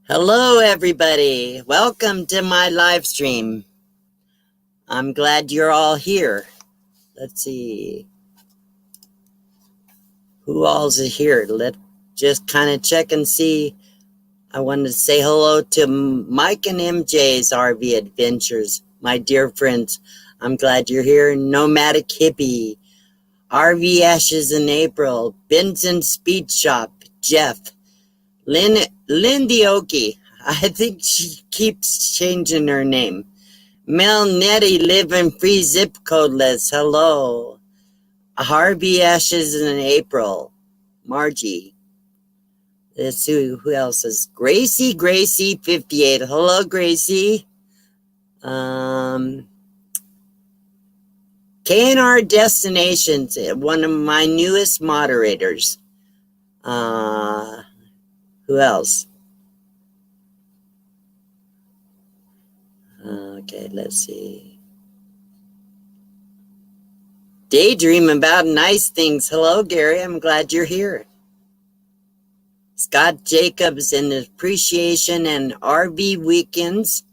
Hello, everybody. Welcome to my live stream. I'm glad you're all here. Let's see who all's here. Let's just kind of check and see. I wanted to say hello to Mike and MJ's RV Adventures, my dear friends. I'm glad you're here. Nomadic Hippie, RV Ashes in April, Benson Speed Shop, Jeff, Lindy Oki. I think she keeps changing her name. Mel Nettie, living free zip codeless. Hello. Harvey Ashes in April. Margie. Let's see who else is. Gracie 58. Hello, Gracie. K&R Destinations, one of my newest moderators. Who else? Okay, let's see. Daydream about nice things. Hello, Gary. I'm glad you're here. Scott Jacobs in Appreciation and RV Weekends.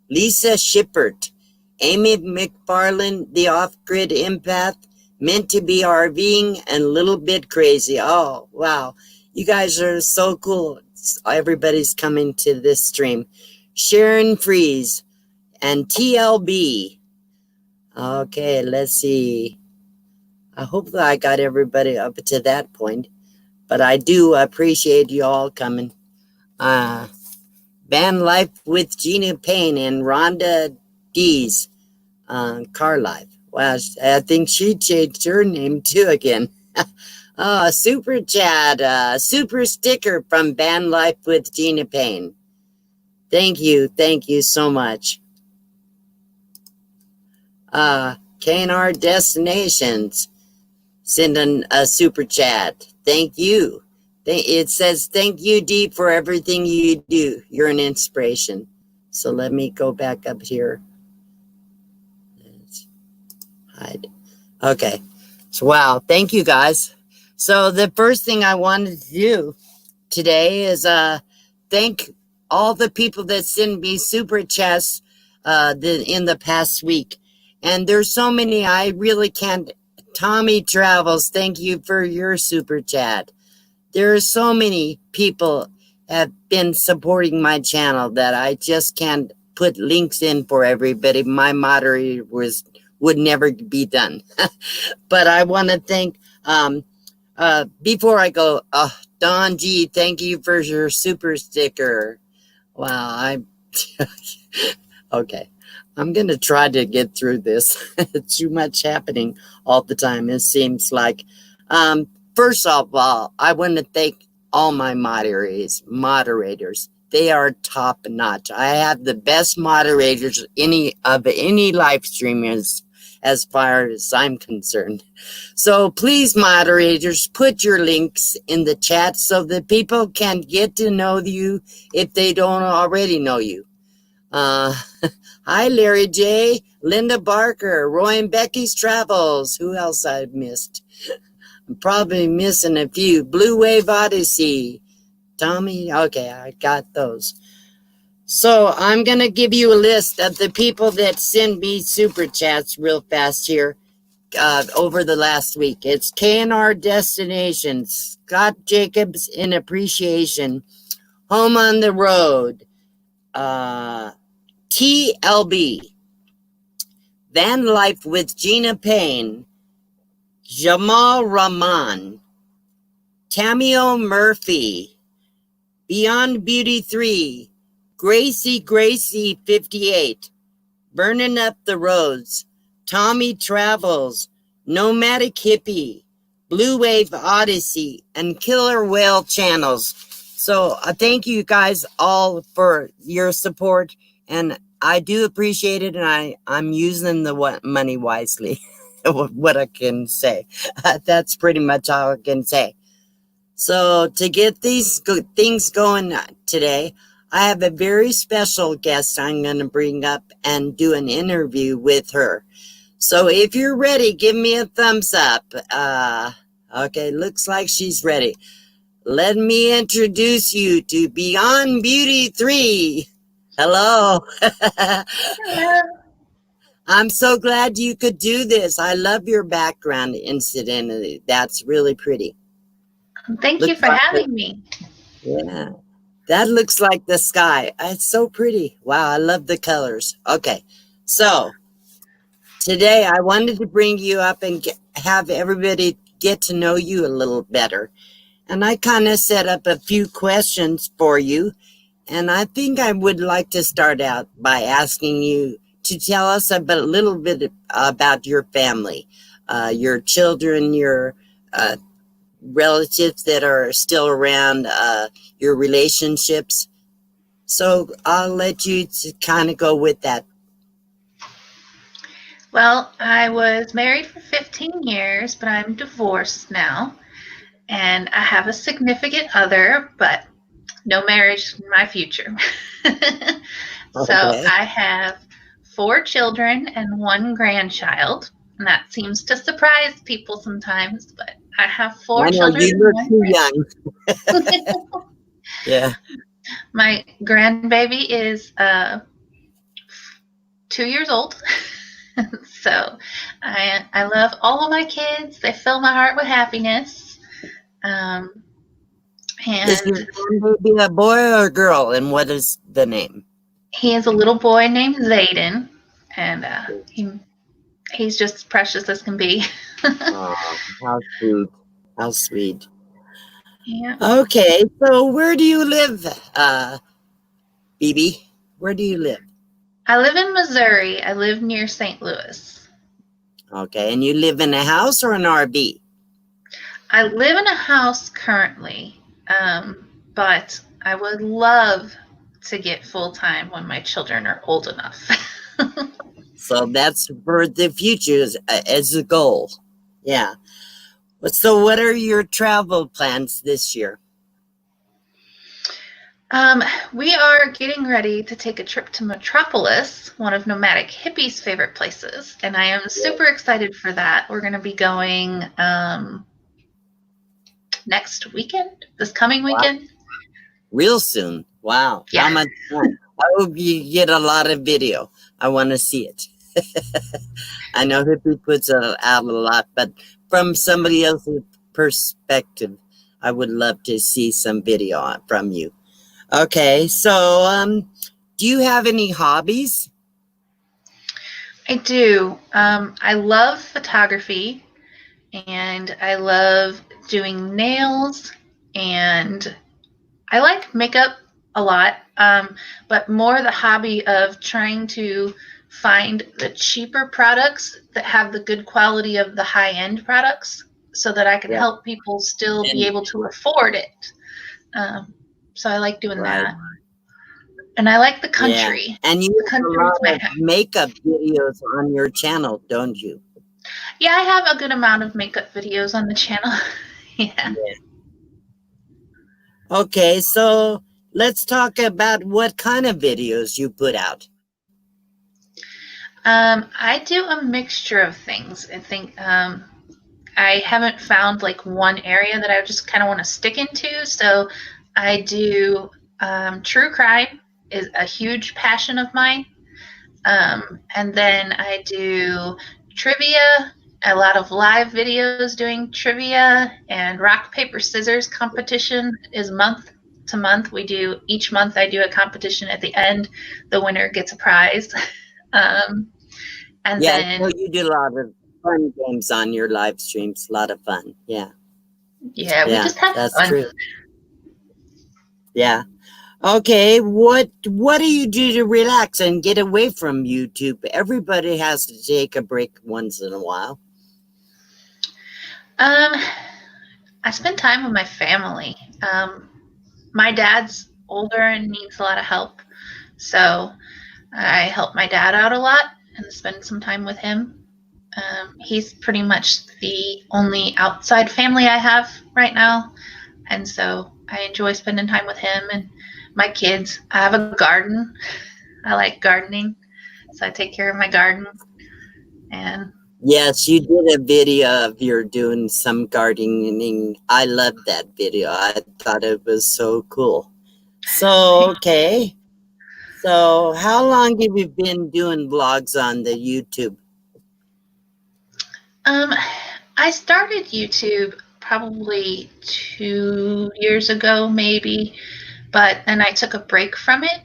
Lisa Shippert. Amy McFarland, the Off-Grid Empath. Meant to be RVing and a little bit crazy. Oh, wow. You guys are so cool. Everybody's coming to this stream. Sharon Freeze and TLB. Okay, let's see. I hope that I got everybody up to that point, but I do appreciate you all coming. Van Life with Gina Payne and Rhonda D's Car Life. Wow, I think she changed her name too again. Super chat, super sticker from Van Life with Gina Payne. Thank you so much. K&R Destinations. Send a super chat. Thank you. It says, thank you, Dee, for everything you do. You're an inspiration. So let me go back up here. Let's hide. Okay. So, wow. Thank you, guys. So the first thing I wanted to do today is thank all the people that send me super chats in the past week. And there's so many I really can't. Tommy Travels, thank you for your super chat. There are so many people have been supporting my channel that I just can't put links in for everybody. My moderator would never be done. But I want to thank, before I go, Don G, thank you for your super sticker. Wow, okay. I'm going to try to get through this. Too much happening all the time, it seems like. First of all, I want to thank all my moderators. They are top notch. I have the best moderators any live streamers as far as I'm concerned. So please, moderators, put your links in the chat so that people can get to know you if they don't already know you. Hi, Larry J, Linda Barker, Roy and Becky's Travels. Who else I've missed? I'm probably missing a few. Blue Wave Odyssey. Tommy, okay, I got those. So I'm going to give you a list of the people that send me super chats real fast here over the last week. It's K&R Destinations, Scott Jacobs in Appreciation, Home on the Road, TLB, Van Life with Gina Payne, Jamal Rahman, Tamio Murphy, Beyond Beauty 3, Gracie 58, Burning Up the Roads, Tommy Travels, Nomadic Hippie, Blue Wave Odyssey, and Killer Whale Channels. So thank you guys all for your support, and I do appreciate it, and I'm using the money wisely. What I can say. That's pretty much all I can say. So to get these things going today, I have a very special guest I'm going to bring up and do an interview with her. So if you're ready, give me a thumbs up. Okay, looks like she's ready. let me introduce you to Beyond Beauty 3. Hello. I'm so glad you could do this. I love your background, incidentally. That's really pretty. Thank you Looks for like having me. yeah. That looks like the sky. It's so pretty. Wow, I love the colors. Okay. So, today I wanted to bring you up and have everybody get to know you a little better. And I kind of set up a few questions for you. And I think I would like to start out by asking you to tell us a little bit about your family, your children, your relatives that are still around, your relationships. So I'll let you to kind of go with that. Well, I was married for 15 years, but I'm divorced now. And I have a significant other, but no marriage in my future. So Okay. I have 4 children and 1 grandchild. And that seems to surprise people sometimes, but I have 4 I know children you and look 1 too young. grandchild. Yeah. My grandbaby is 2 years old. So I love all of my kids. They fill my heart with happiness. Um, Is your and grandbaby a boy or a girl? And what is the name? he has a little boy named Zayden, and he's just as precious as can be. Oh, how sweet. How sweet. Yeah. Okay, so where do you live, BB? Where do you live? I live in Missouri. I live near St. Louis. Okay, and you live in a house or an RV? I live in a house currently, but I would love to get full time when my children are old enough. So that's for the future as a goal. Yeah. So what are your travel plans this year? We are getting ready to take a trip to Metropolis, one of Nomadic Hippie's favorite places, and I am super excited for that. We're going to be going next weekend, this coming Wow. weekend. Real soon. Wow. Yeah. How much fun. I hope you get a lot of video. I want to see it. I know Hippie puts out a lot, but from somebody else's perspective, I would love to see some video from you. Okay, so do you have any hobbies? I do. I love photography, and I love doing nails, and I like makeup a lot, but more the hobby of trying to find the cheaper products that have the good quality of the high-end products so that I can Yeah. help people still be able to afford it. So I like doing Right. that. And I like the Yeah. country. And you The have a country is my lot of makeup videos on your channel, don't you? Yeah, I have a good amount of makeup videos on the channel. Yeah. Okay, so let's talk about what kind of videos you put out. I do a mixture of things. I think I haven't found like one area that I just kind of want to stick into. So I do true crime is a huge passion of mine. And then I do trivia, a lot of live videos doing trivia, and rock, paper, scissors competition is month to month. Each month I do a competition. At the end, the winner gets a prize. And Yeah, then so you do a lot of fun games on your live streams. A lot of fun. Yeah. yeah, we just have That's fun. true. Yeah. Okay, what do you do to relax and get away from YouTube? Everybody has to take a break once in a while. I spend time with my family. My dad's older and needs a lot of help, so I help my dad out a lot and spend some time with him. He's pretty much the only outside family I have right now, and so I enjoy spending time with him and my kids. I have a garden. I like gardening, so I take care of my garden. And Yes, you did a video of you doing some gardening. I loved that video. I thought it was so cool. So, okay. So, how long have you been doing vlogs on the YouTube? Um, I started YouTube probably 2 years ago, maybe, but then I took a break from it,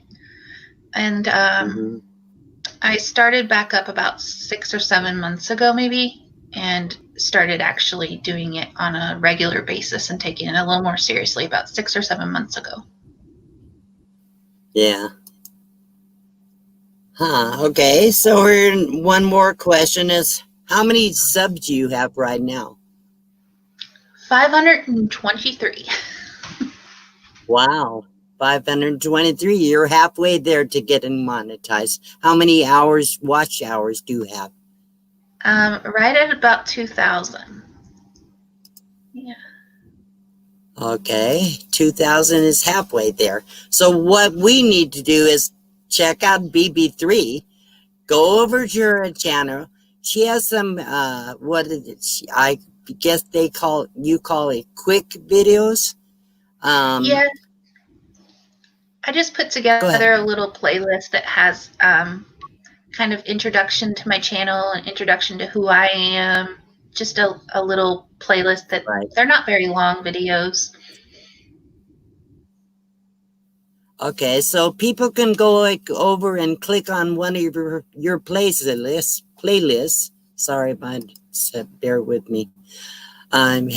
and Hmm. I started back up about 6 or 7 months ago, maybe, and started actually doing it on a regular basis and taking it a little more seriously about 6 or 7 months ago. Yeah. Huh. Okay. So, one more question is, how many subs do you have right now? 523. Wow. 523. You're halfway there to getting monetized. How many hours, watch hours do you have? Right at about 2,000. Yeah. Okay. 2000 is halfway there. So what we need to do is check out BB3. Go over to her channel. She has some, what is it? I guess you call it quick videos. Yeah, Um, I just put Go ahead. together a little playlist that has kind of introduction to my channel and introduction to who I am. Just a little playlist that Right. they're not very long videos. Okay, so people can go over and click on one of your playlists. Sorry, bud. Bear with me. I'm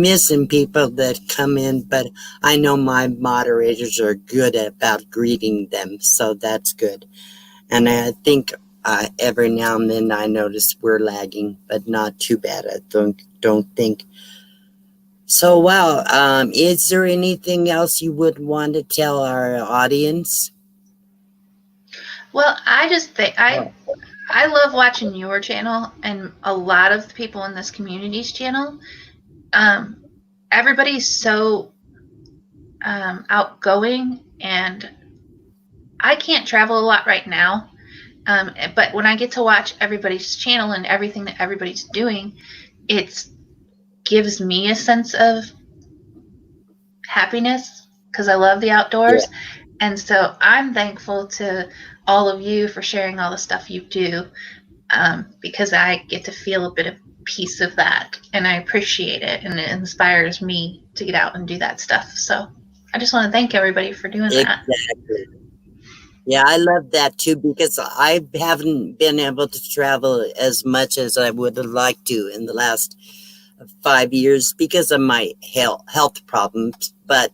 missing people that come in, but I know my moderators are good about greeting them, so that's good. And I think every now and then I notice we're lagging, but not too bad. I don't think. So, wow. Is there anything else you would want to tell our audience? Well, I just think Oh, I love watching your channel and a lot of the people in this community's channel. Um, Everybody's so outgoing, and I can't travel a lot right now. But when I get to watch everybody's channel and everything that everybody's doing, it gives me a sense of happiness because I love the yeah. outdoors. And so I'm thankful to all of you for sharing all the stuff you do, because I get to feel a bit of piece of that, and I appreciate it, and it inspires me to get out and do that stuff. So I just want to thank everybody for doing that. Exactly. Yeah, I love that too because I haven't been able to travel as much as I would have liked to in the last 5 years because of my health problems. But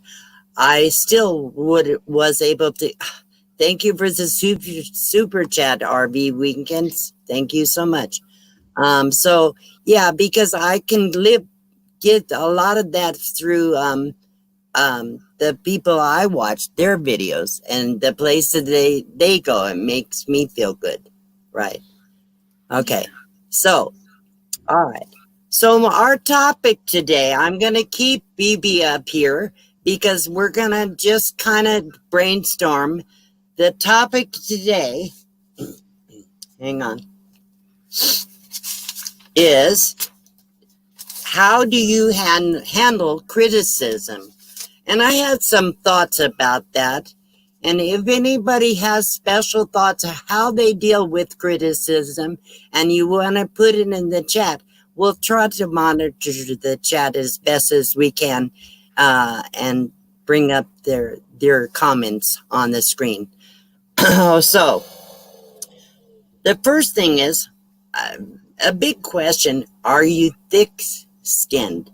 I still was able to. Thank you for the super chat, RV Weekends. Thank you so much. So yeah, because I can get a lot of that through the people I watch their videos and the places they go. It makes me feel good, right? Yeah. Okay, so all right. So our topic today, I'm gonna keep BB up here because we're gonna just kind of brainstorm. The topic today, hang on, is how do you handle criticism? And I had some thoughts about that. And if anybody has special thoughts of how they deal with criticism and you want to put it in the chat, we'll try to monitor the chat as best as we can and bring up their comments on the screen. So the first thing is a big question. Are you thick-skinned?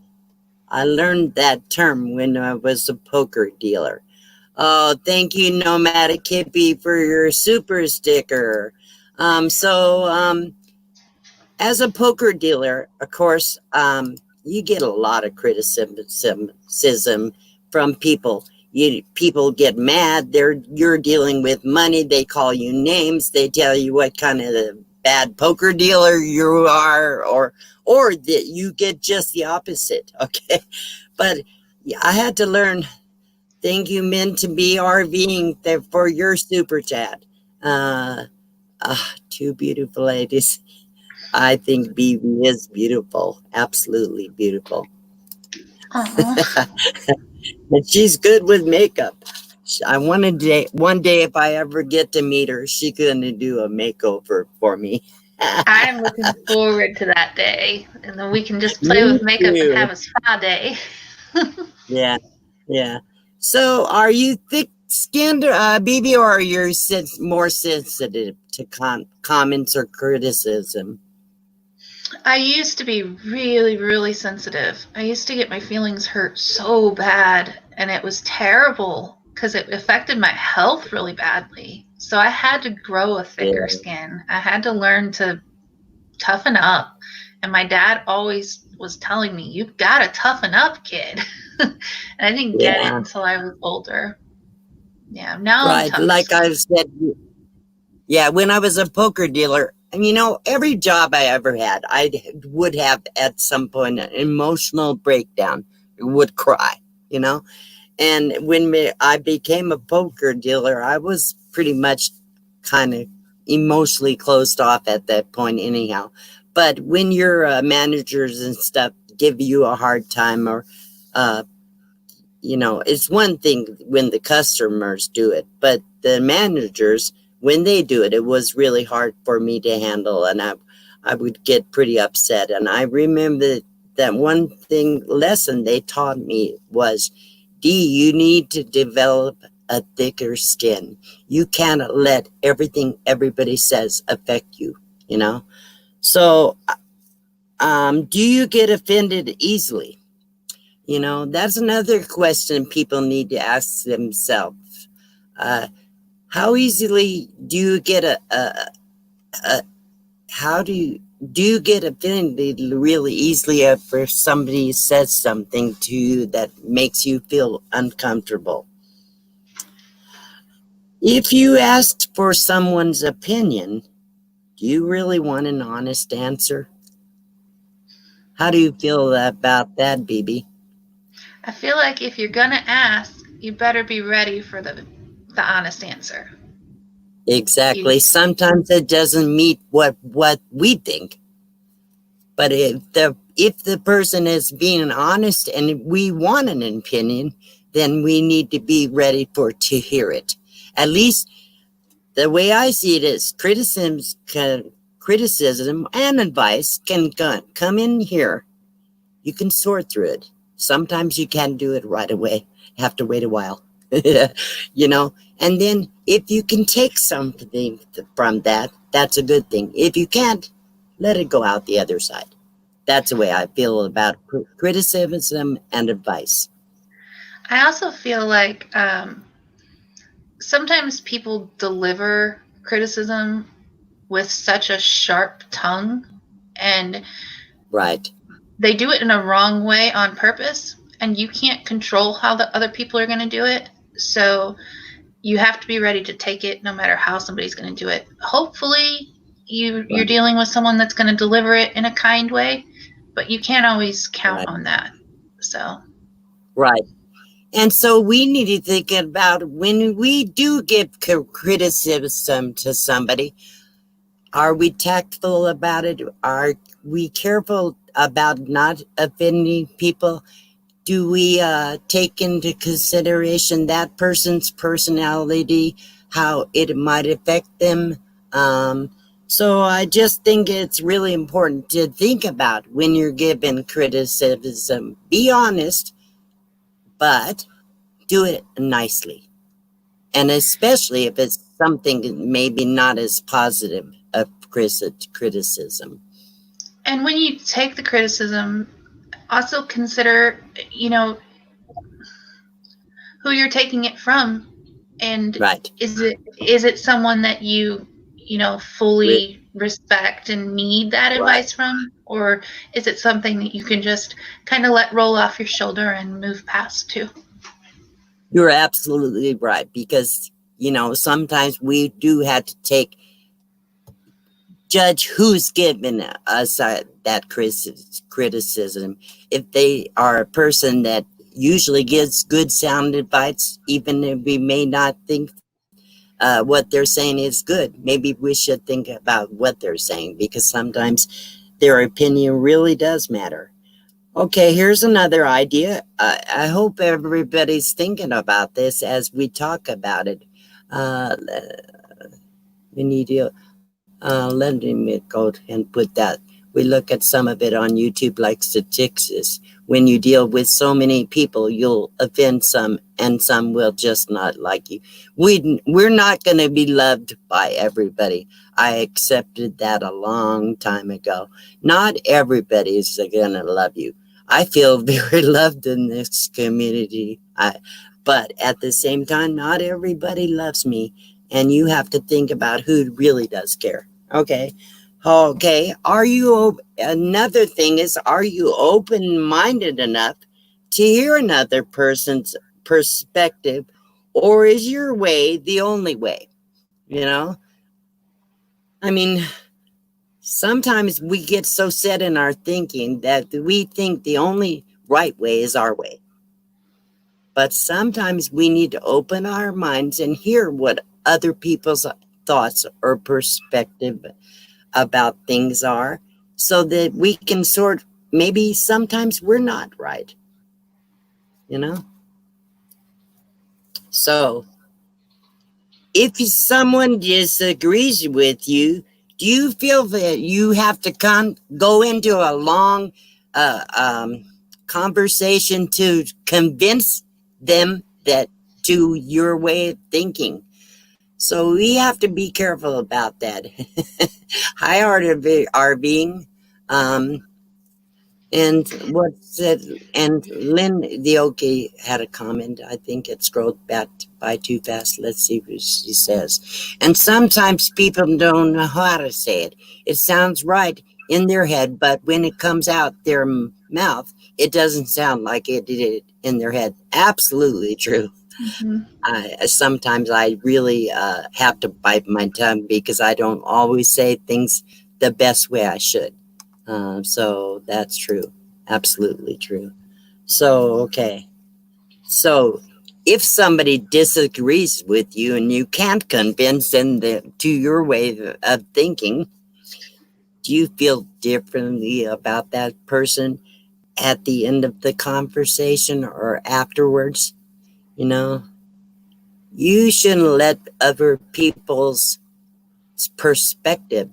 I learned that term when I was a poker dealer. Oh, thank you, Nomadic Hippie, for your super sticker. As a poker dealer, of course, you get a lot of criticism from people. People get mad. You're dealing with money. They call you names. They tell you what kind of a bad poker dealer you are, or that you get just the opposite. Okay, but yeah, I had to learn. Thank you, men to be RVing for your super chat. Two beautiful ladies. I think BB is beautiful, absolutely beautiful. Oh, And she's good with makeup. I wanted to, one day if I ever get to meet her, she's gonna do a makeover for me. I'm looking forward to that day, and then we can just play Me with makeup and too. have a spa day. Yeah, yeah. So, are you thick-skinned, BB, or are you more sensitive to comments or criticism? I used to be really, really sensitive. I used to get my feelings hurt so bad, and it was terrible because it affected my health really badly. So I had to grow a thicker Yeah, skin. I had to learn to toughen up. And my dad always was telling me, "You've got to toughen up, kid." And I didn't get it yeah. until I was older. Yeah, now I'm Right. tough as Like I've said, yeah, when I was a poker dealer, and every job I ever had, I would have at some point an emotional breakdown, would cry, you know. And when I became a poker dealer, I was pretty much kind of emotionally closed off at that point, anyhow. But when your managers and stuff give you a hard time, or uh, it's one thing when the customers do it, but the managers, when they do it, it was really hard for me to handle, and I would get pretty upset. And I remember that one thing lesson they taught me was, D, you need to develop a thicker skin. You can't let everything everybody says affect you, you know? So, do you get offended easily? That's another question people need to ask themselves. Uh, how easily do you get a how do you get offended really easily if somebody says something to you that makes you feel uncomfortable? If you asked for someone's opinion, do you really want an honest answer? How do you feel about that, BB? I feel like if you're gonna ask, you better be ready for the honest answer. You Exactly. Sometimes it doesn't meet what we think. But if the person is being honest and we want an opinion, then we need to be ready to hear it. At least the way I see it is criticism and advice can come in here. You can sort through it. Sometimes you can't do it right away. You have to wait a while. And then if you can take something from that, that's a good thing. If you can't, let it go out the other side. That's the way I feel about criticism and advice. I also feel like sometimes people deliver criticism with such a sharp tongue, and Right. they do it in a wrong way on purpose, and you can't control how the other people are going to do it. So you have to be ready to take it no matter how somebody's going to do it. Hopefully you're Right. dealing with someone that's going to deliver it in a kind way, but you can't always count Right. on that. So Right. And so we need to think about when we do give criticism to somebody, are we tactful about it? Are we careful about not offending people? Do we take into consideration that person's personality, how it might affect them? Um, so I just think it's really important to think about when you're given criticism. Be honest, but do it nicely. And especially if it's something maybe not as positive of criticism. and when you take the criticism, also consider, you know, who you're taking it from, and Right. is it someone that you Re- fully respect and need that right. advice from, or is it something that you can just kind of let roll off your shoulder and move past too? You're absolutely right, because sometimes we do have to judge who's giving us that criticism. If they are a person that usually gives good sound advice, even if we may not think what they're saying is good. Maybe we should think about what they're saying, because sometimes their opinion really does matter. Okay, here's another idea. I hope everybody's thinking about this as we talk about it. Uh, we need to let me go and put that. We look at some of it on YouTube, like statistics. When you deal with so many people, you'll offend some, and some will just not like you. We're not going to be loved by everybody. I accepted that a long time ago. Not everybody is going to love you. I feel very loved in this community. But at the same time, not everybody loves me. And you have to think about who really does care. Okay. Okay. Another thing is, are you open-minded enough to hear another person's perspective, or is your way the only way? You know, I mean, sometimes we get so set in our thinking that we think the only right way is our way. But sometimes we need to open our minds and hear what other people's thoughts or perspective about things are, so that we can maybe sometimes we're not right, you know? So if someone disagrees with you, do you feel that you have to go into a long uh, um, conversation to convince them that to your way of thinking? So we have to be careful about that. Hi, Art of RVing. And what's it? And Lynn the OK had a comment. I think it scrolled back by too fast. Let's see what she says. And sometimes people don't know how to say it. It sounds right in their head, but when it comes out their mouth, it doesn't sound like it did in their head. Absolutely true. Sometimes I really have to bite my tongue, because I don't always say things the best way I should. So that's true. Absolutely true. So, okay. So if somebody disagrees with you and you can't convince them to your way of thinking, do you feel differently about that person at the end of the conversation or afterwards? You know, you shouldn't let other people's perspective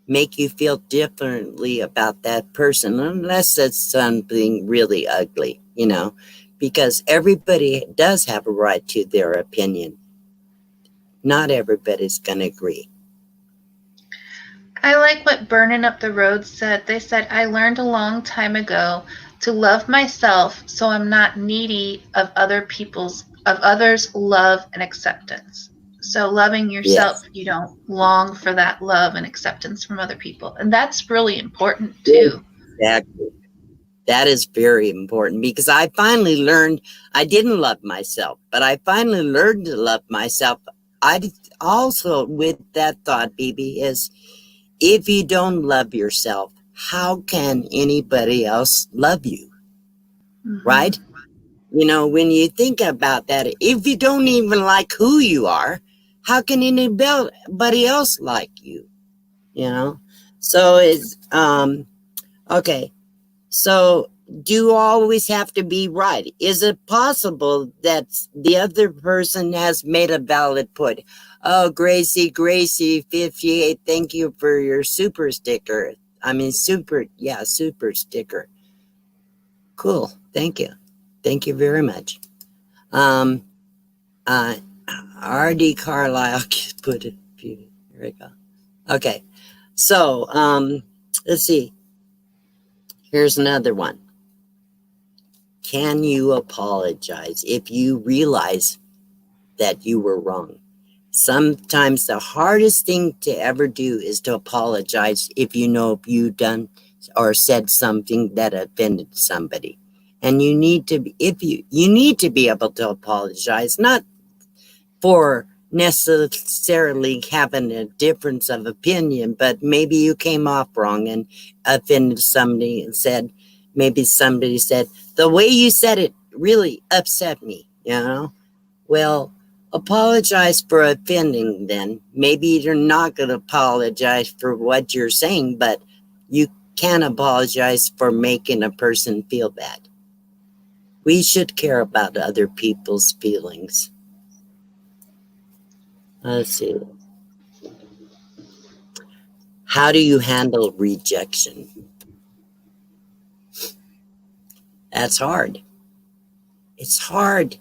make you feel differently about that person, unless it's something really ugly, because everybody does have a right to their opinion. Not everybody's going to agree. I like what Burning Up the Road said. They said, I learned a long time ago to love myself so I'm not needy of others' love and acceptance. So loving yourself, Yes. you don't long for that love and acceptance from other people. And that's really important too. Exactly. That is very important, because I finally learned I didn't love myself, but I finally learned to love myself. I also, with that thought, BB, is if you don't love yourself, how can anybody else love you? Right? When you think about that, if you don't even like who you are, how can anybody else like you? So it's, okay. So do you always have to be right? Is it possible that the other person has made a valid point? Oh, Gracie 58, thank you for your super sticker. Super sticker. Cool. Thank you. Thank you very much. RD Carlisle put it. Here we go. Okay. So, let's see. Here's another one. Can you apologize if you realize that you were wrong? Sometimes the hardest thing to ever do is to apologize if you know you've done or said something that offended somebody. And you need to be, you need to be able to apologize, not for necessarily having a difference of opinion, but maybe you came off wrong and offended somebody and maybe somebody said, the way you said it really upset me, Well, apologize for offending then. Maybe you're not going to apologize for what you're saying, but you can apologize for making a person feel bad. We should care about other people's feelings. Let's see. How do you handle rejection? That's hard. It's hard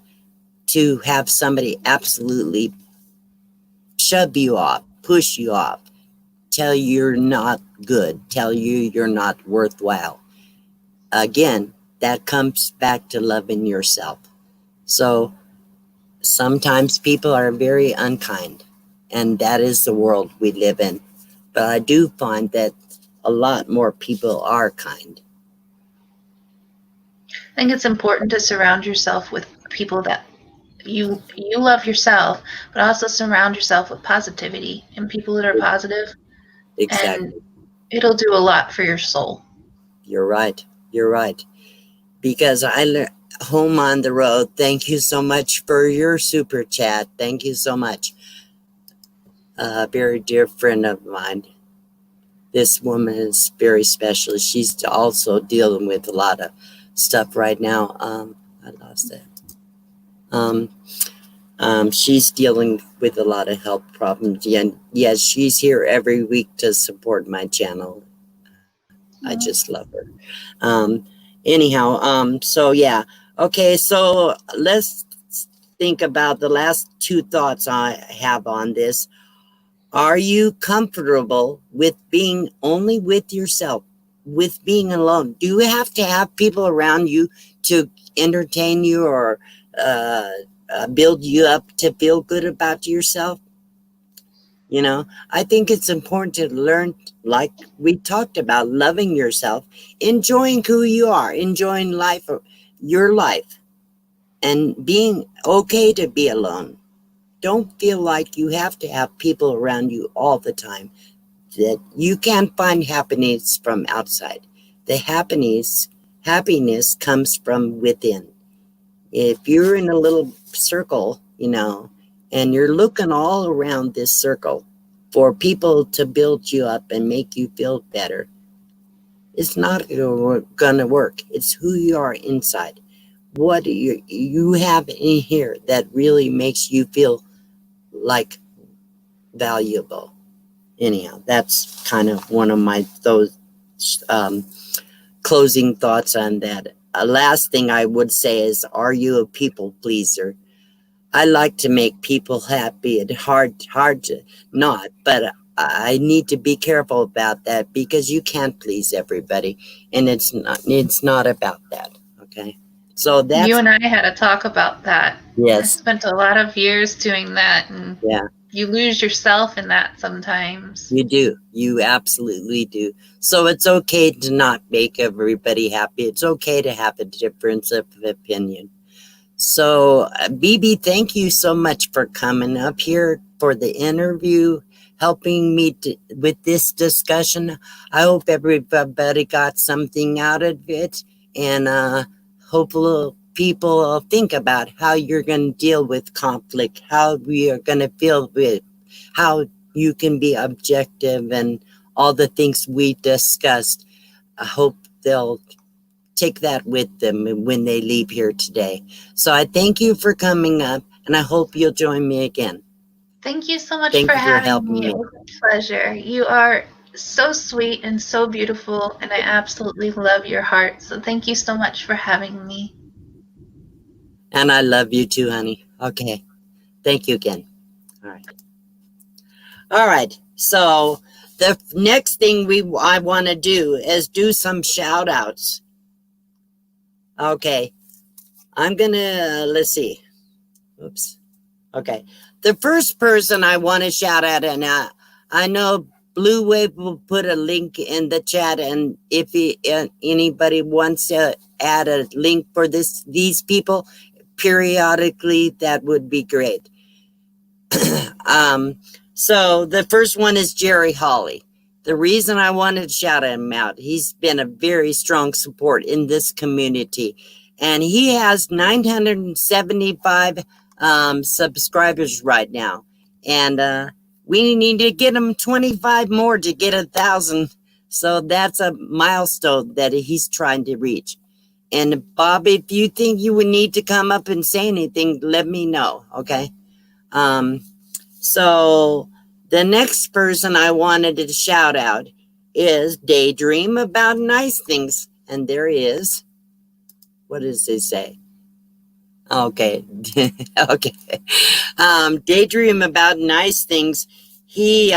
to have somebody absolutely shove you off, push you off, tell you you're not good, tell you you're not worthwhile. Again, that comes back to loving yourself. So sometimes people are very unkind, and that is the world we live in. But I do find that a lot more people are kind. I think it's important to surround yourself with people that you love yourself, but also surround yourself with positivity and people that are positive. Exactly. And it'll do a lot for your soul. You're right. You're right. Because I learned home on the road. Thank you so much for your super chat. Thank you so much. A very dear friend of mine. This woman is very special. She's also dealing with a lot of stuff right now. I lost that. She's dealing with a lot of health problems. And yes, she's here every week to support my channel. I just love her. Anyhow, so yeah. Okay, so let's think about the last two thoughts I have on this. Are you comfortable with being only with yourself, with being alone? Do you have to have people around you to entertain you or build you up to feel good about yourself? You know, I think it's important to learn, like we talked about, loving yourself, enjoying who you are, enjoying life, your life, and being okay to be alone. Don't feel like you have to have people around you all the time, that you can't find happiness from outside. The happiness comes from within. If you're in a little circle, you know, and you're looking all around this circle for people to build you up and make you feel better, it's not going to work. It's who you are inside. What do you have in here that really makes you feel like valuable? Anyhow, that's kind of one of my closing thoughts on that. Last thing I would say is, are you a people pleaser? I like to make people happy. It's hard to not, but I need to be careful about that, because you can't please everybody, and it's not about that. Okay, so that's, You and I had a talk about that. yes. I spent a lot of years doing that, and Yeah. You lose yourself in that sometimes. You do. You absolutely do. So it's okay to not make everybody happy. It's okay to have a difference of opinion. So, BB, thank you so much for coming up here for the interview, helping me with this discussion. I hope everybody got something out of it, and hopefully people will think about how you're going to deal with conflict, how we are going to feel with, how you can be objective, and all the things we discussed. I hope they'll take that with them when they leave here today. So I thank you for coming up, and I hope you'll join me again. Thank you so much Thank for you for having helping me. me. It was a pleasure. You are so sweet and so beautiful, and I absolutely love your heart. So thank you so much for having me. And I love you too, honey. Okay. Thank you again. All right. All right. So the next thing I want to do is do some shout outs. Okay. I'm going to, let's see. Oops. Okay. The first person I want to shout out, and I know Blue Wave will put a link in the chat, and if anybody wants to add a link for these people periodically, that would be great. So the first one is Jerry Hawley. The reason I wanted to shout him out, he's been a very strong support in this community, and he has 975 subscribers right now. And we need to get him 25 more to get 1,000. So that's a milestone that he's trying to reach. And Bob, if you think you would need to come up and say anything, let me know, okay? So the next person I wanted to shout out is Daydream About Nice Things. And there he is. What does it say? Okay. Okay. Daydream About Nice Things. He's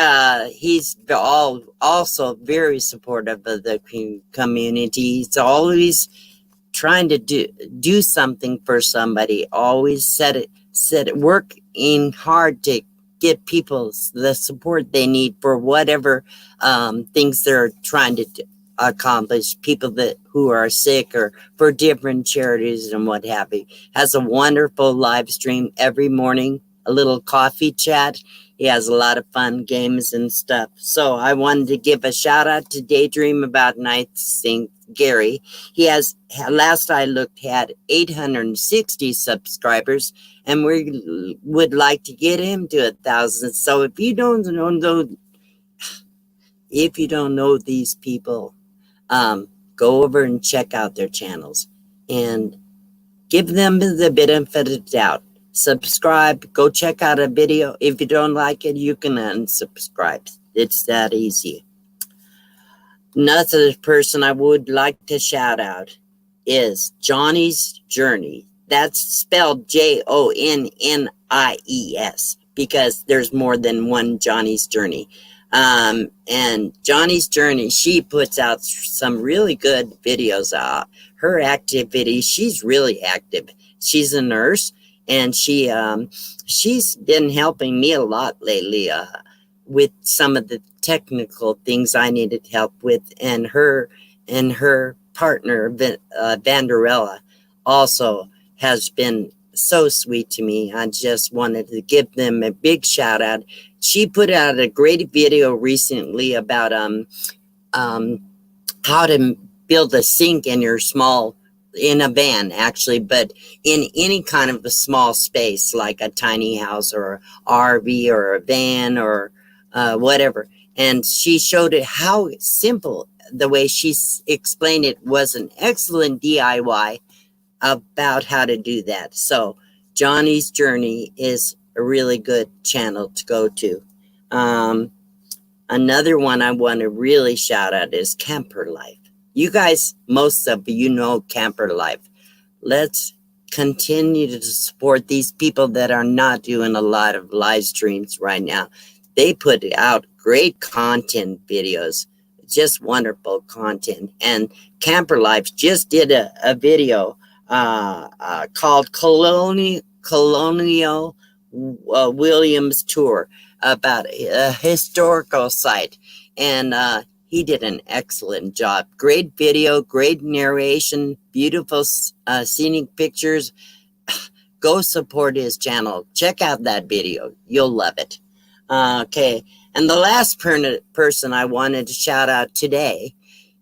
also very supportive of the community. He's always trying to do something for somebody. Always working hard to get people the support they need for whatever things they're trying to accomplish. People who are sick, or for different charities and what have you. Has a wonderful live stream every morning, a little coffee chat. He has a lot of fun games and stuff. So I wanted to give a shout out to Daydream About Nice Things, Gary. He has, last I looked, had 860 subscribers, and we would like to get him to 1,000. So if you don't know these people, go over and check out their channels and give them the benefit of the doubt. Subscribe, go check out a video. If you don't like it, you can unsubscribe. It's that easy. Another person I would like to shout out is Johnny's Journey. That's spelled Jonnies, because there's more than one Johnny's Journey. And Johnny's Journey, she puts out some really good videos. Her activity, she's really active. She's a nurse, and she's been helping me a lot lately with some of the technical things I needed help with, and her partner Vanderella also has been so sweet to me. I just wanted to give them a big shout out. She put out a great video recently about how to build a sink in a van, actually, but in any kind of a small space, like a tiny house or an RV or a van or whatever. And she showed it how simple. The way she explained it was an excellent DIY about how to do that. So Johnny's Journey is a really good channel to go to. Another one I want to really shout out is Camper Life. You guys, most of you know Camper Life. Let's continue to support these people that are not doing a lot of live streams right now. They put out great content videos, just wonderful content. And Camper Life just did a video called Colonial Williams Tour about a historical site. And he did an excellent job. Great video, great narration, beautiful scenic pictures. Go support his channel. Check out that video. You'll love it. Okay. And the last person I wanted to shout out today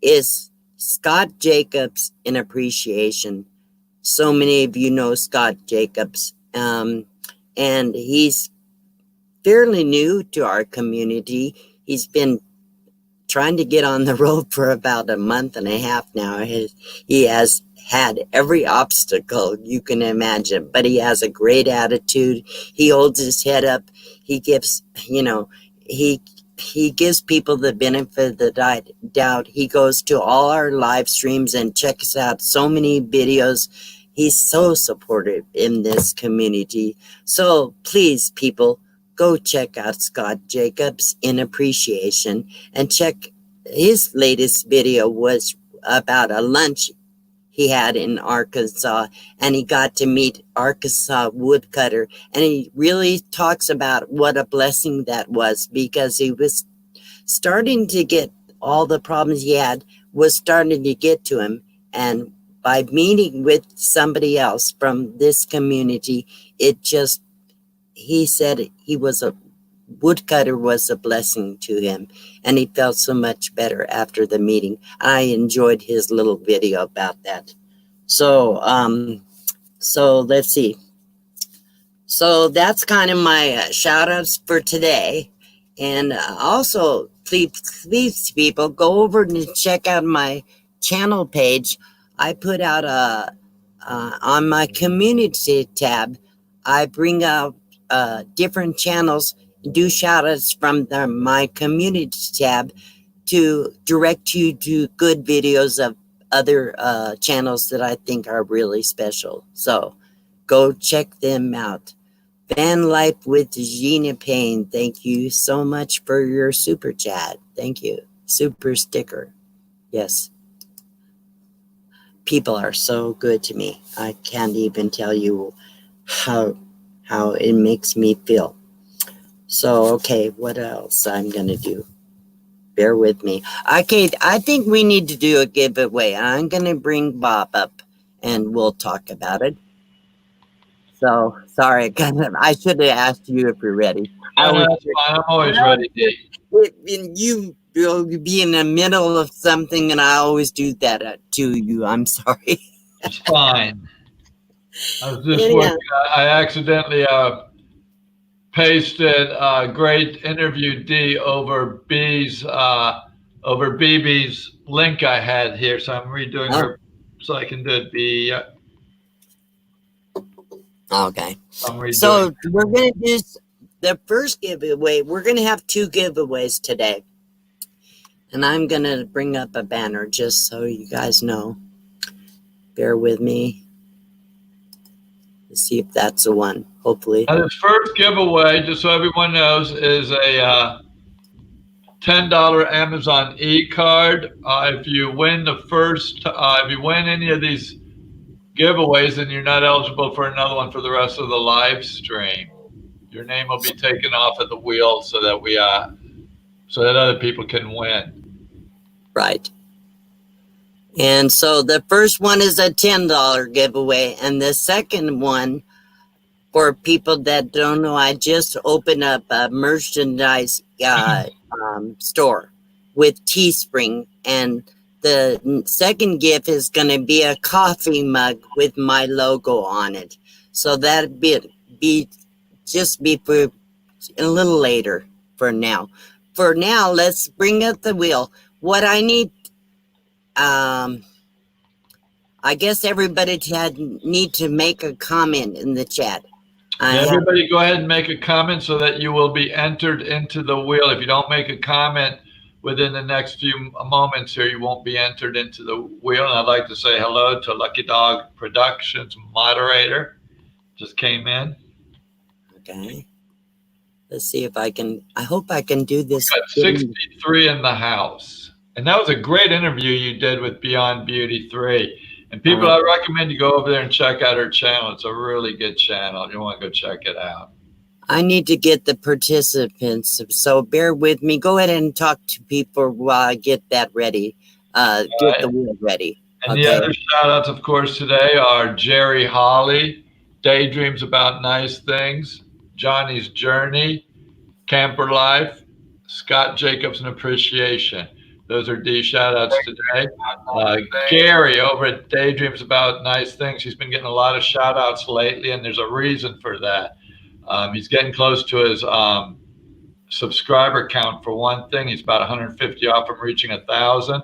is Scott Jacobs in Appreciation. So many of you know Scott Jacobs. And he's fairly new to our community. He's been trying to get on the road for about a month and a half now. He has had every obstacle you can imagine, but he has a great attitude. He holds his head up. He gives, he gives people the benefit of the doubt. He goes to all our live streams and checks out so many videos. He's so supportive in this community. So please, people, go check out Scott Jacobs in Appreciation, and check his latest video was about a lunch he had in Arkansas, and he got to meet Arkansas woodcutter, and he really talks about what a blessing that was, because he was starting to get all the problems he had was starting to get to him, and by meeting with somebody else from this community, he said woodcutter was a blessing to him, and he felt so much better after the meeting. I enjoyed his little video about that. So let's see. So that's kind of my shout outs for today. And also, please, people, go over and check out my channel page. I put out on my community tab, I bring out different channels, do shout outs from my community tab to direct you to good videos of other channels that I think are really special. So go check them out. Van Life with Gina Payne, thank you so much for your super chat. Thank you. Super sticker. Yes. People are so good to me. I can't even tell you how it makes me feel. So, okay, what else I'm going to do? Bear with me. Okay, I think we need to do a giveaway. I'm going to bring Bob up and we'll talk about it. So, sorry, I should have asked you if you're ready. No, that's fine. I'm always ready, Dee. You will be in the middle of something, and I always do that to you. I'm sorry. It's fine. I was just working. I accidentally pasted a great interview D over BB's link I had here, so I'm redoing her so I can do it. B. Okay. So we're gonna do the first giveaway. We're gonna have 2 giveaways today, and I'm gonna bring up a banner just so you guys know. Bear with me. Let's see if that's the one. Hopefully. Now, this first giveaway, just so everyone knows, is a $10 Amazon e-card. If you win if you win any of these giveaways, then you're not eligible for another one for the rest of the live stream. Your name will be taken off of the wheel so that other people can win. Right. And so the first one is a $10 giveaway, and the second one, for people that don't know, I just opened up a merchandise store with Teespring, and the second gift is going to be a coffee mug with my logo on it. So that'd be for a little later for now. For now, let's bring up the wheel. What I need, I guess everybody need to make a comment in the chat. Everybody go ahead and make a comment so that you will be entered into the wheel. If you don't make a comment within the next few moments here, you won't be entered into the wheel. And I'd like to say hello to Lucky Dog Productions moderator. Just came in. Okay. Let's see if I can. I hope I can do this. We've got 63 in the house. And that was a great interview you did with Beyond Beauty 3. And people, I recommend you go over there and check out her channel. It's a really good channel. You want to go check it out. I need to get the participants, so bear with me. Go ahead and talk to people while I get that ready. Get the wheel ready. And the other shout outs, of course, today are Jerry Holly, Daydreams About Nice Things, Johnny's Journey, Camper Life, Scott Jacobs and Appreciation. Those are D shout outs today. Gary over at Daydreams About Nice Things, he's been getting a lot of shout outs lately, and there's a reason for that. He's getting close to his subscriber count for one thing. He's about 150 off from reaching 1,000.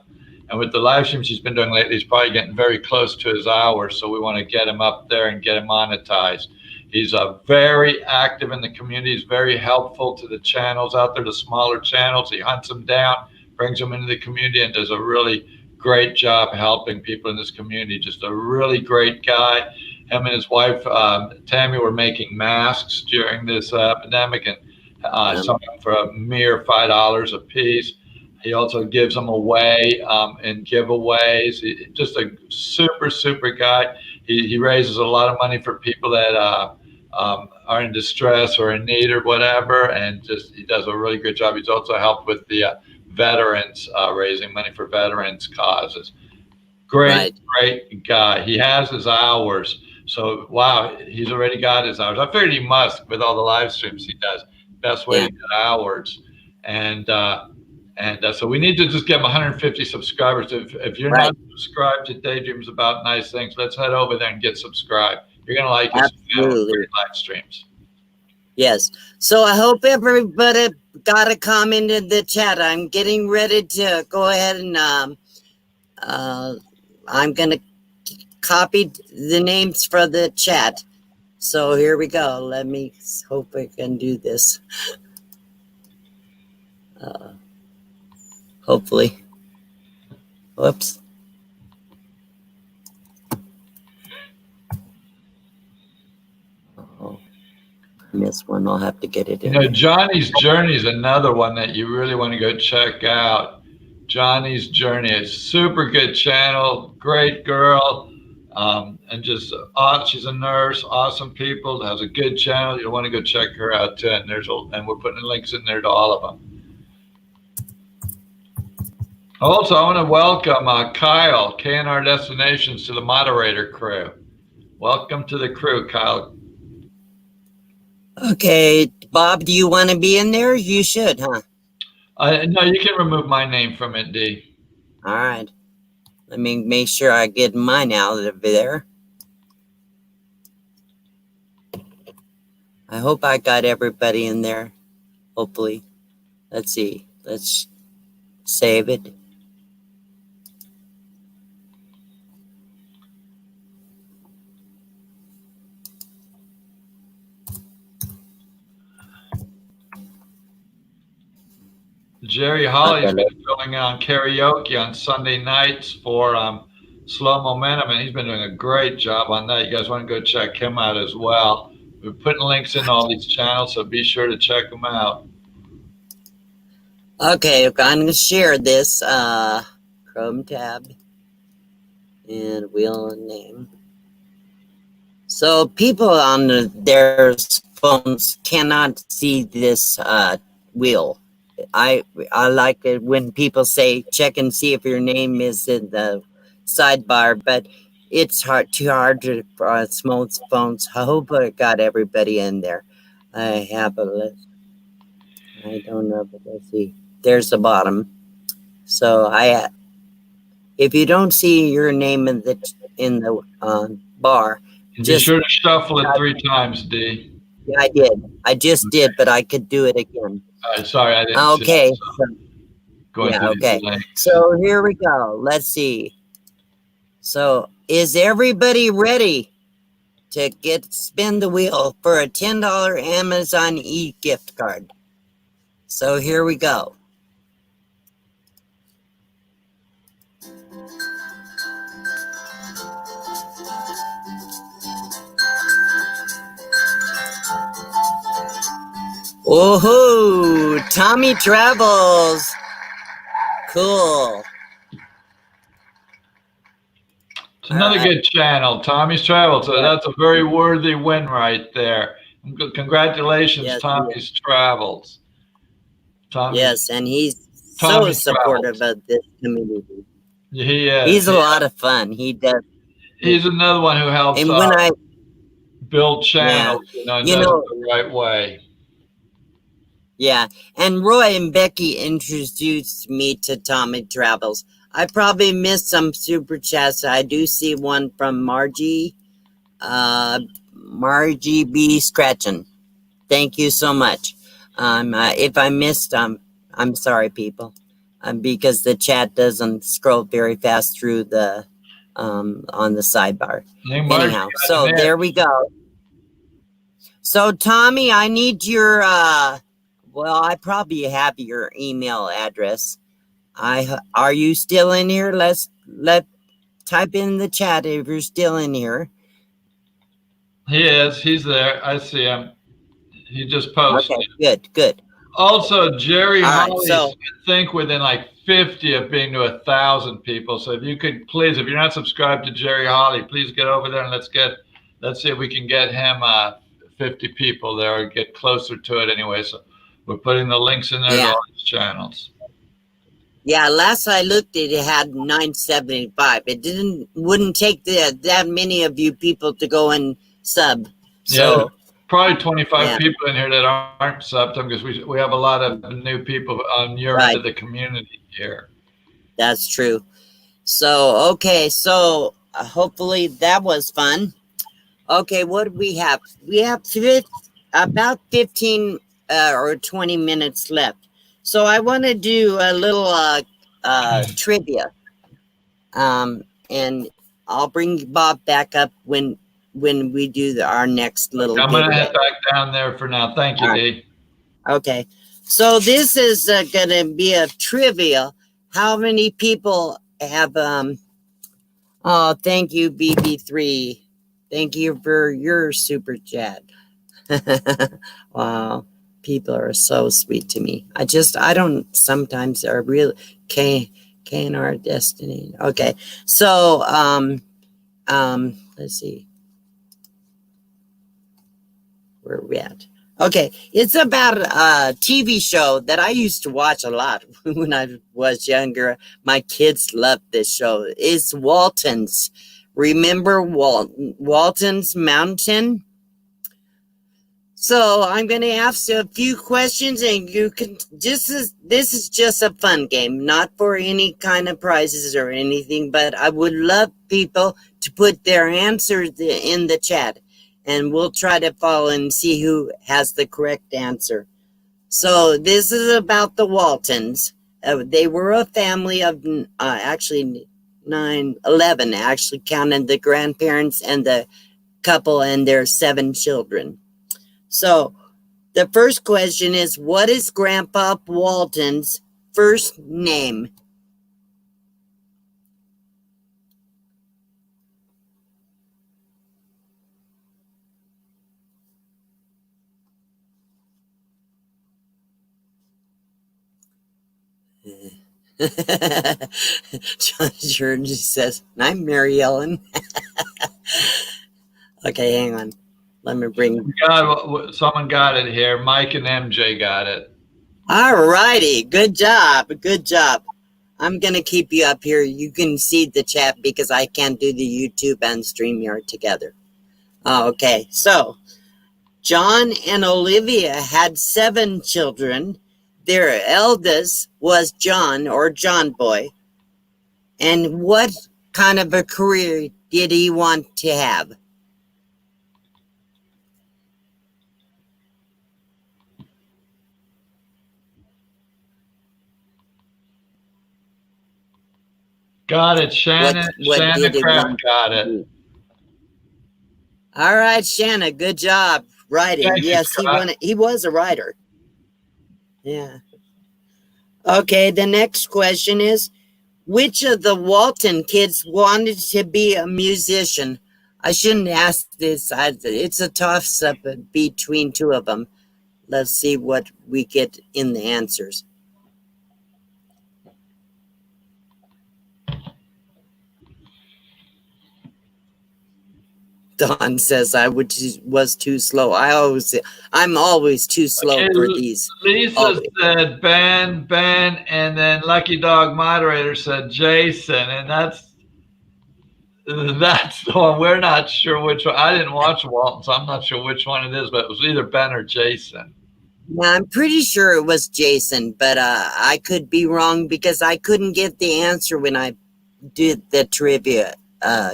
And with the live streams he's been doing lately, he's probably getting very close to his hours. So we want to get him up there and get him monetized. He's very active in the community. He's very helpful to the channels out there, the smaller channels. He hunts them down, brings them into the community, and does a really great job helping people in this community. Just a really great guy. Him and his wife, Tammy, were making masks during this epidemic, and some of them for a mere $5 a piece. He also gives them away in giveaways. Just a super, super guy. He raises a lot of money for people that are in distress or in need or whatever, and he does a really good job. He's also helped with the veterans, raising money for veterans causes. Great guy. He has his hours. So, wow, he's already got his hours. I figured he must with all the live streams he does. Best way to get hours. And so we need to just get him 150 subscribers. If you're not subscribed to Daydreams About Nice Things, let's head over there and get subscribed. You're going to like his live streams. Yes. So I hope everybody got a comment in the chat. I'm getting ready to go ahead and I'm gonna copy the names for the chat. So here we go. Let me hope I can do this. Hopefully. Whoops. Oh, I missed one. I'll have to get it in. You know, Johnny's Journey is another one that you really want to go check out. Johnny's Journey is super good channel, great girl, and just she's a nurse, awesome people, has a good channel. You want to go check her out too. And and we're putting links in there to all of them. Also, I want to welcome Kyle, KNR Destinations, to the moderator crew. Welcome to the crew, Kyle. Okay, Bob, do you want to be in there? You should, huh? No, you can remove my name from it, D. All right. Let me make sure I get mine out of there. I hope I got everybody in there. Hopefully. Let's see. Let's save it. Jerry Holly's been going on karaoke on Sunday nights for Slow Momentum, and he's been doing a great job on that. You guys want to go check him out as well. We're putting links in all these channels, so be sure to check them out. Okay, I'm going to share this Chrome tab and wheel and name. So people on their phones cannot see this wheel. I like it when people say check and see if your name is in the sidebar, but it's too hard to small phones. I hope I got everybody in there. I have a list. I don't know, but let's see. There's the bottom. So if you don't see your name in the bar, Be sure to shuffle it 3 times, D. Yeah, I did. I just did, but I could do it again. Sorry, I didn't. Okay. Okay. So here we go. Let's see. So is everybody ready to spin the wheel for a $10 Amazon gift card? So here we go. Woohoo! Tommy Travels. Cool. It's another good channel, Tommy's Travel. So that's a very worthy win right there. Congratulations, yes, Tommy's Travels. Yes, and he's so supportive of this community. He is. He's a lot of fun. He does. He's another one who helps and when build channels, and does it the right way. Yeah, and Roy and Becky introduced me to Tommy Travels. I probably missed some super chats. I do see one from Margie B. Scratchin. Thank you so much. If I missed, I'm sorry, people, because the chat doesn't scroll very fast through the on the sidebar. Anyhow, so there we go. So Tommy, I need your well, I probably have your email address. Are you still in here? Let type in the chat if you're still in here. He is. He's there. I see him. He just posted. Okay, good. Also, Jerry Holly, think within like 50 of being to 1,000 people. So if you could please, if you're not subscribed to Jerry Holly, please get over there and let's see if we can get him 50 people there or get closer to it anyway. So we're putting the links in there to all these channels. Yeah, last I looked, it had 975. It wouldn't take that many of you people to go and sub. So probably 25 people in here that aren't subbed because we have a lot of new people on your end of the community here. That's true. So okay, so hopefully that was fun. Okay, what do we have? We have about 15 or 20 minutes left. So I want to do a little trivia. And I'll bring Bob back up when we do our next little I'm going to giveaway. head back down there for now. Thank you, Dee. Okay. So this is going to be a trivia. How many people have oh, thank you, BB3. Thank you for your super chat. Wow. People are so sweet to me. I don't sometimes are really our destiny. Okay. So let's see where we're at. Okay, it's about a TV show that I used to watch a lot when I was younger. My kids loved this show. It's Walton's. Remember Walton's Mountain? So I'm going to ask you a few questions, and you can this is just a fun game, not for any kind of prizes or anything, but I would love people to put their answers in the chat, and we'll try to follow and see who has the correct answer. So this is about the Waltons. They were a family of actually 11, actually counting the grandparents and the couple and their 7 children. So the first question is, what is Grandpa Walton's first name? John Jordan says, I'm Mary Ellen. Okay, hang on. Let me bring. Someone got it here. Mike and MJ got it. All righty. Good job. Good job. I'm going to keep you up here. You can see the chat because I can't do the YouTube and StreamYard together. Okay. So, John and Olivia had 7 children. Their eldest was John, or John Boy. And what kind of a career did he want to have? Got it. Shannon Kraft got it. All right, Shanna, good job writing. Thank yes, he was a writer. Yeah. Okay, the next question is, which of the Walton kids wanted to be a musician? I shouldn't ask this. It's a toss-up between 2 of them. Let's see what we get in the answers. Don says I was too slow. I'm always too slow for these. Lisa said Ben, and then Lucky Dog Moderator said Jason, and that's the one. We're not sure which one. I didn't watch Walton, so I'm not sure which one it is, but it was either Ben or Jason. Yeah, I'm pretty sure it was Jason, but I could be wrong because I couldn't get the answer when I did the trivia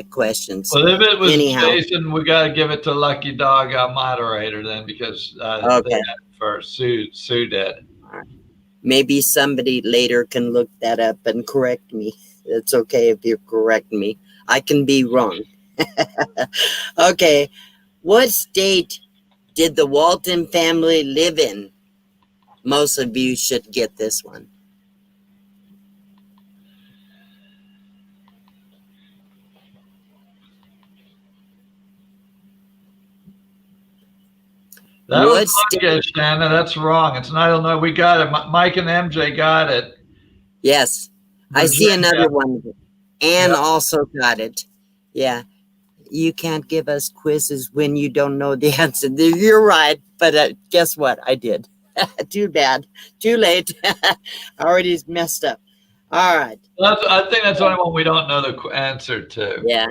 questions. Well, if it was Jason, we got to give it to Lucky Dog Moderator then, because they had it first. Sue did. Right. Maybe somebody later can look that up and correct me. It's okay if you correct me. I can be wrong. Okay. What state did the Walton family live in? Most of you should get this one. That was good, Shanna. That's wrong. It's not Illinois. We got it. Mike and MJ got it. Yes. Virginia. I see another one. Anne also got it. Yeah. You can't give us quizzes when you don't know the answer. You're right. But guess what? I did. Too bad. Too late. I already messed up. All right. I think that's the only one we don't know the answer to. Yeah.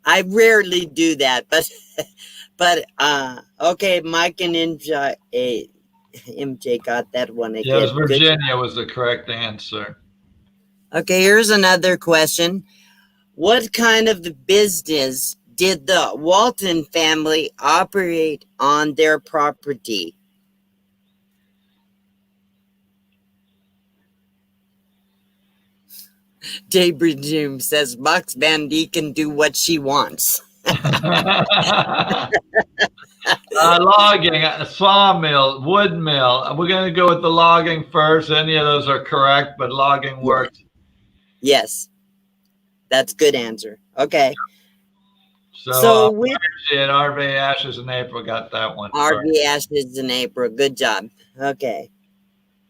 I rarely do that, but okay, Mike and MJ got that one again. Yes, Virginia was the correct answer. Okay, here's another question. What kind of business did the Walton family operate on their property? Debra Jim says Box Van D can do what she wants. Logging, a sawmill, wood mill. We're going to go with the logging first. Any of those are correct, but logging works. Yes. That's good answer. Okay. So which at RV Ashes in April got that one RV first. Ashes in April? Good job. Okay.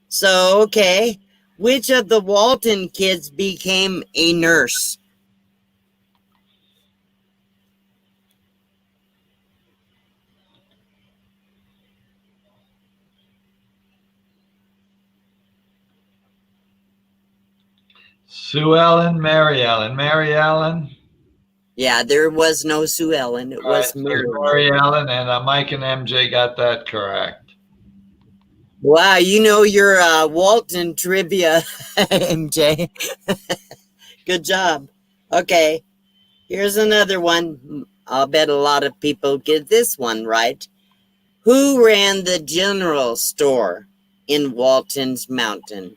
So, okay. Which of the Walton kids became a nurse? Sue Ellen, Mary Ellen. Mary Ellen. Yeah, there was no Sue Ellen. It was Mary. Mary Ellen, and Mike and MJ got that correct. Wow, you know your Walton trivia, MJ. Good job. Okay, here's another one. I'll bet a lot of people get this one right. Who ran the general store in Walton's Mountain?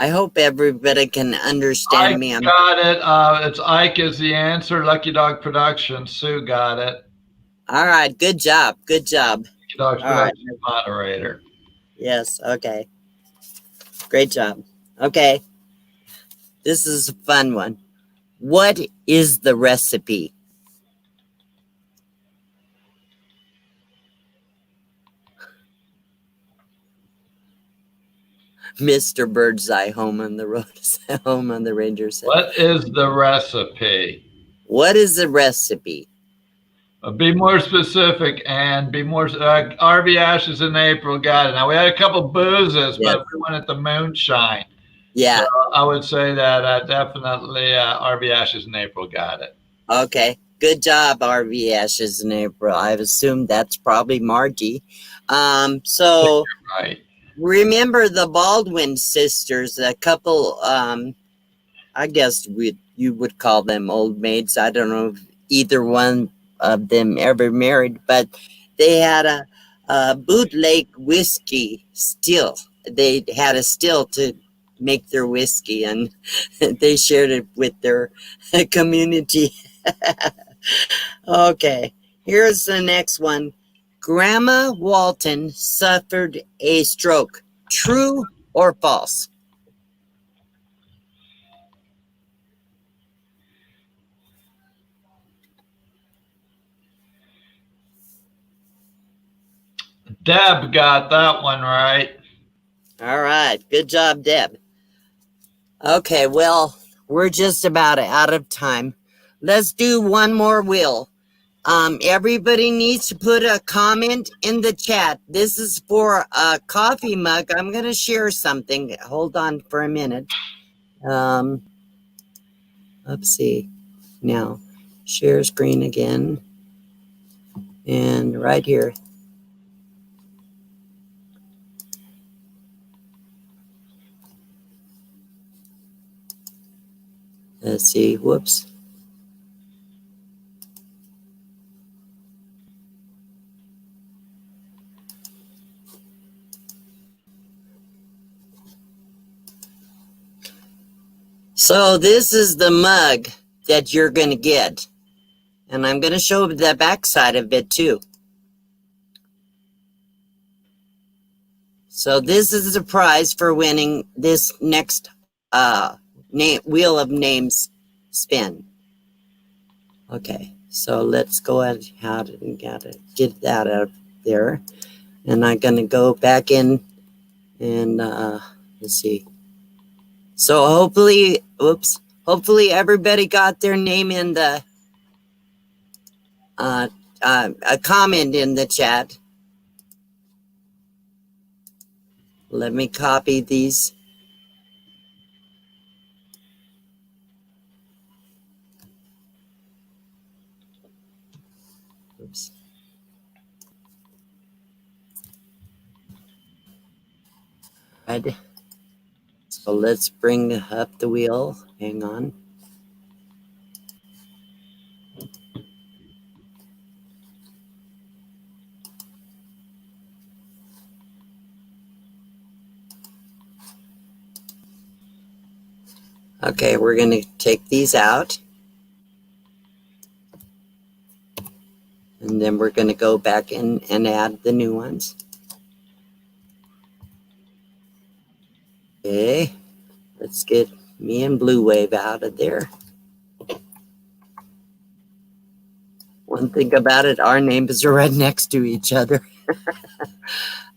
I hope everybody can understand me. Got it. It's Ike is the answer. Lucky Dog Productions. Sue got it. All right, good job. Good job. Lucky Dog Productions moderator. Yes, okay. Great job. Okay. This is a fun one. What is the recipe? Mr. Birdseye, home on the road, home on the Ranger said. What is the recipe? What is the recipe? Be more specific and be more. RV Ashes in April got it. Now we had a couple boozes, but we wanted the moonshine. Yeah. So I would say that definitely RV Ashes in April got it. Okay. Good job, RV Ashes in April. I've assumed that's probably Margie. So right. Remember the Baldwin sisters, a couple, I guess you would call them old maids. I don't know if either one of them ever married, but they had a bootleg whiskey still. They had a still to make their whiskey, and they shared it with their community. Okay, here's the next one. Grandma Walton suffered a stroke. True or false? Deb got that one right. All right. Good job, Deb. Okay, well, we're just about out of time. Let's do one more wheel. Everybody needs to put a comment in the chat. This is for a coffee mug. I'm going to share something. Hold on for a minute. Let's see. Now, share screen again. And right here. Let's see. Whoops. So this is the mug that you're going to get. And I'm going to show the backside of it too. So this is the prize for winning this next wheel of names spin. Okay, so let's go ahead and get that out there. And I'm going to go back in and let's see. So hopefully everybody got their name in the a comment in the chat. Let me copy these. Right. So let's bring up the wheel. Hang on. Okay, we're going to take these out. And then we're going to go back in and add the new ones. Okay, let's get me and Blue Wave out of there. One thing about it, our names are right next to each other.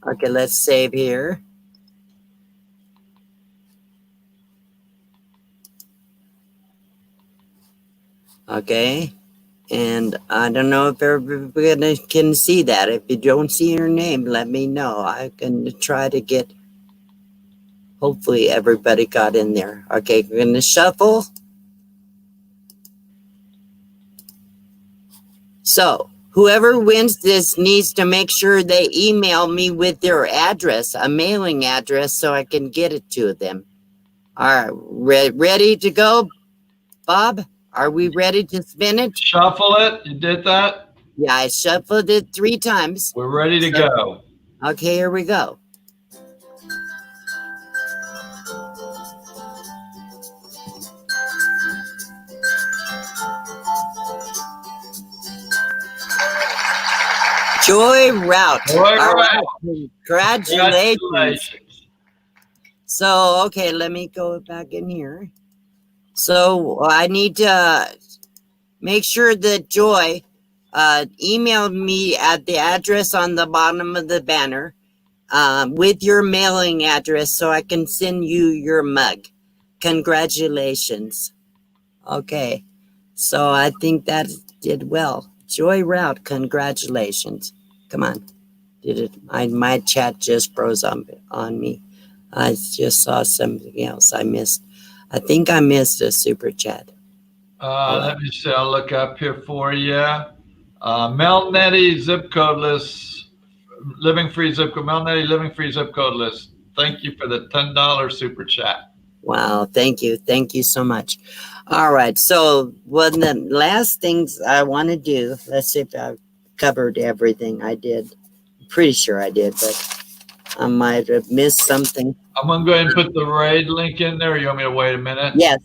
Okay, let's save here. Okay, and I don't know if everybody can see that. If you don't see your name, let me know. I can try to get, hopefully everybody got in there. Okay, we're going to shuffle. So whoever wins this needs to make sure they email me with their address, a mailing address, so I can get it to them. All right, ready to go, Bob? Are we ready to spin it? Shuffle it. You did that? Yeah, I shuffled it 3 times. We're ready to go. Okay, here we go. Joy Route. Joy All right, Route. Congratulations. So, okay, let me go back in here. So I need to make sure that Joy emailed me at the address on the bottom of the banner with your mailing address so I can send you your mug. Congratulations. Okay, so I think that did well. Joy Route, congratulations. Come on. Did it? My chat just froze on me. I just saw something else I missed. I think I missed a super chat. Let me see. I'll look up here for you. Mel Netty, zip codeless, living free zip code. Mel Netty, living free zip codeless. Thank you for the $10 super chat. Wow, thank you. Thank you so much. All right, so one of the last things I want to do, let's see if I covered everything I did. I'm pretty sure I did, but I might have missed something. I'm going to go ahead and put the raid link in there. You want me to wait a minute? Yes,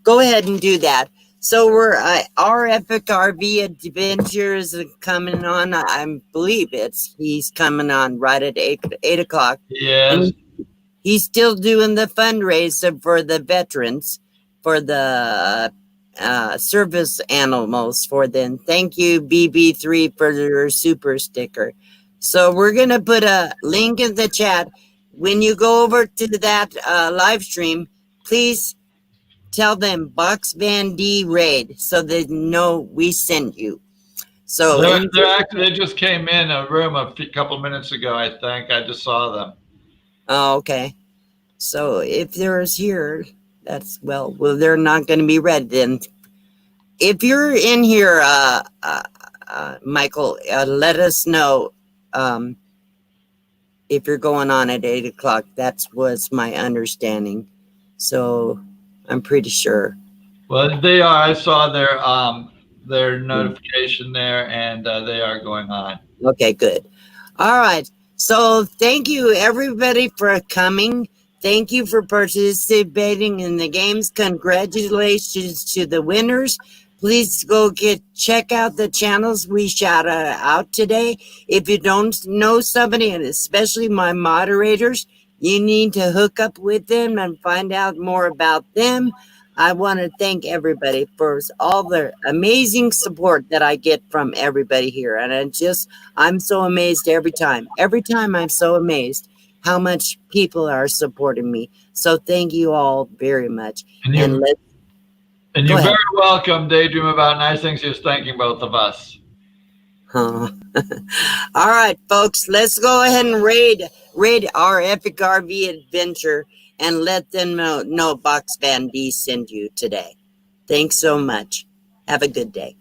go ahead and do that. So we're our epic RV adventure is coming on. I believe he's coming on right at 8 o'clock. Yes. He's still doing the fundraiser for the veterans, for the service animals for them. Thank you, BB3, for your super sticker. So we're going to put a link in the chat. When you go over to that live stream, please tell them Box Van D Raid so they know we sent you. So they just came in a room a couple minutes ago, I think. I just saw them. Oh, okay. So if there's here, that's well, they're not going to be read then. If you're in here, Michael, let us know if you're going on at 8 o'clock. That was my understanding. So I'm pretty sure. Well, they are. I saw their notification there, and they are going on. Okay, good. All right. So thank you, everybody, for coming. Thank you for participating in the games. Congratulations to the winners. Please go check out the channels we shout out today. If you don't know somebody, and especially my moderators, you need to hook up with them and find out more about them. I want to thank everybody for all the amazing support that I get from everybody here. And I'm so amazed every time. Every time I'm so amazed how much people are supporting me. So thank you all very much. And you're very welcome. Daydream about nice things. Just thanking both of us. All right, folks, let's go ahead and raid our epic RV adventure and let them know Box Van D sent you today. Thanks so much. Have a good day.